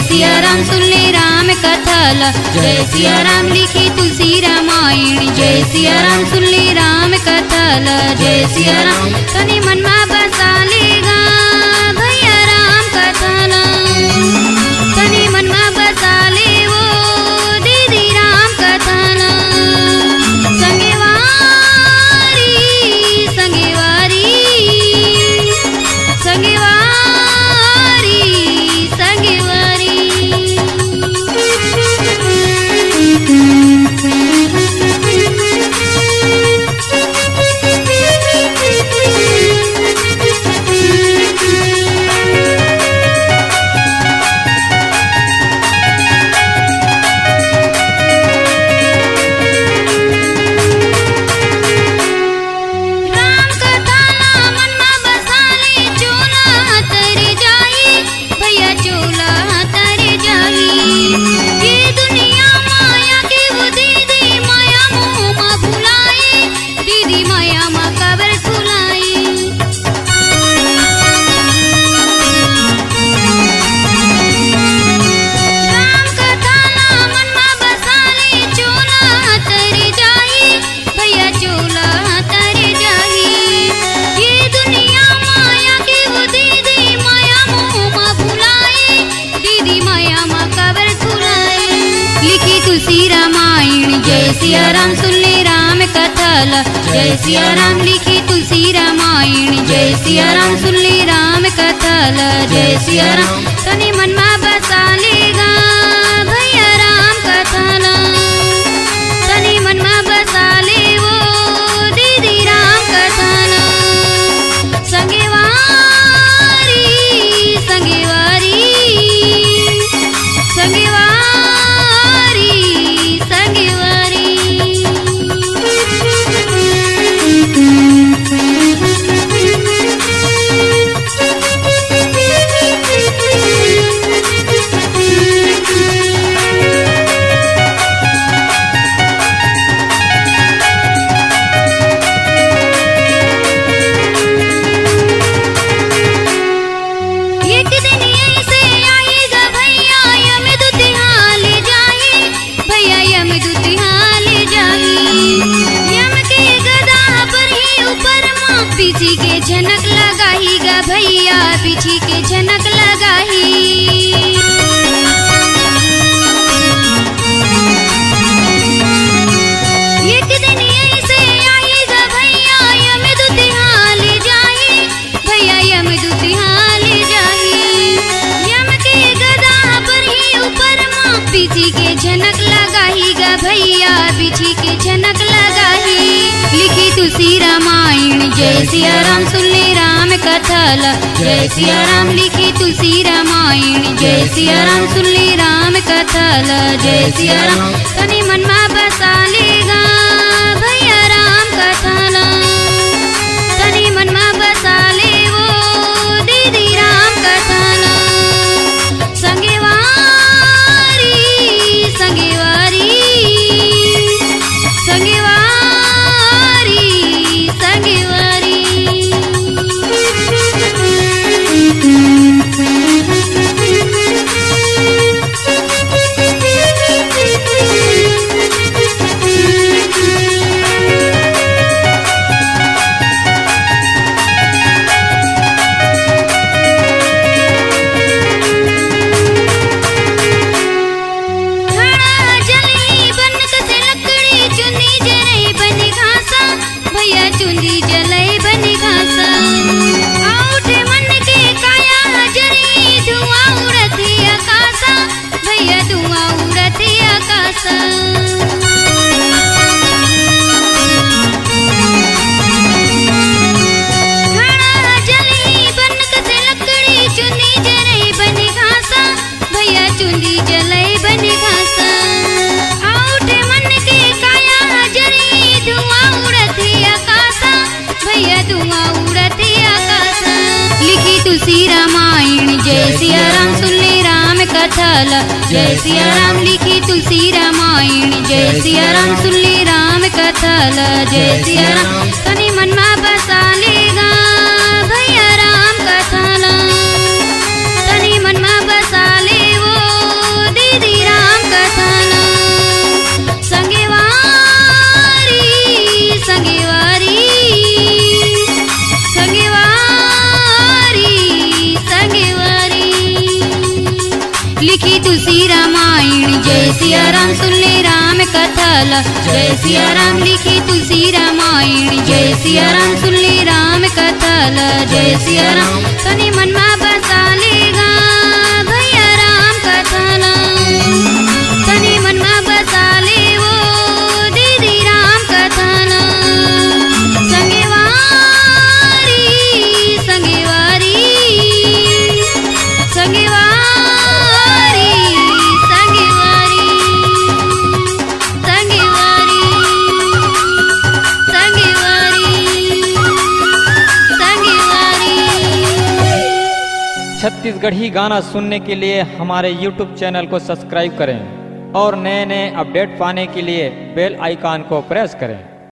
सिया राम सुन ले राम कथा ला। जय सिया राम लिखी तुलसी रामायण। जय सिया राम सुन ले राम कथा ला। जय सिया राम तनी मन में बसा लेगा भैया राम कथा ला। तनी मन में बसा ले वो दीदी राम कथा ला। संगेवारी संगेवारी संगेवारी संगेवारी। तुलसी रामायण। जय सिया राम सुन ले राम कथा ला। जय सिया राम लिखी तुलसी रामायण। जय सिया राम सुन ले राम कथा ला। जय सिया राम तनी मन में बसा लेगा भैया राम कथा ला। तनी मन में बसा ले वो दीदी राम कथा ला। संगेवारी संगेवारी संगेवारी पीछी के झनक लगाही गा भैया पीछी के झनक लगाही। एक दिन ऐसे आई गा भैया यम दुतिहाल जाही। भैया यम दुतिहाल जाही। यम के गदा पर ही ऊपर माँ पीछी के झनक लगाही गा भैया पीछी के झनक लगाही। लिखी तुलसी रामायण। जय सिया राम सुन ले राम कथा ला। जय सिया राम लिखी तुलसी रामायण। जय सिया राम सुन ले राम कथा ला। जय सिया राम तनी मन में बसा लेगा भैया राम कथा ला। तनी मन में बसा ले वो दीदी राम कथा ला। संगेवारी संगेवारी संगेवारी संगेवारी। चुंदी जलई बनी घासा आउठे मन के काया हजरी धुआं उड़ती आकाशा। भैया धुआं उड़ती आकाशा। घड़ा जली बनक से लकड़ी चुंदी जलई बनी घासा। भैया चुंदी जलई बनी घासा। आउठे मन के काया हजरी धुआं उड़ती आकाशा। भैया धुआं उड़ती आकाशा। लिखी तुलसी रामायण। जय सिया राम सुन ले राम कथा ला। जय सिया राम लिखी तुलसी रामायण। जय सिया राम सुन ले राम कथा ला। जय सिया राम तनी मन में बसा लेगा भैया राम कथा ला। तनी मन में बसा ले वो रामायण जय सिया राम सुन ले राम कथाला जय सिया राम लिखी तुलसी रामायण जय सिया राम सुन ले राम कथाला जय सिया राम तनी मन में बसा लेगा भैया राम कथाला तनी मन में बसा ले वो दीदी राम कथाला संगेवारी संगेवारी संगेवारी संगेवारी संगेवारी संगेवारी छत्तीसगढ़ी गाना सुनने के लिए हमारे YouTube चैनल को सब्सक्राइब करें और नए नए अपडेट पाने के लिए बेल आइकन को प्रेस करें।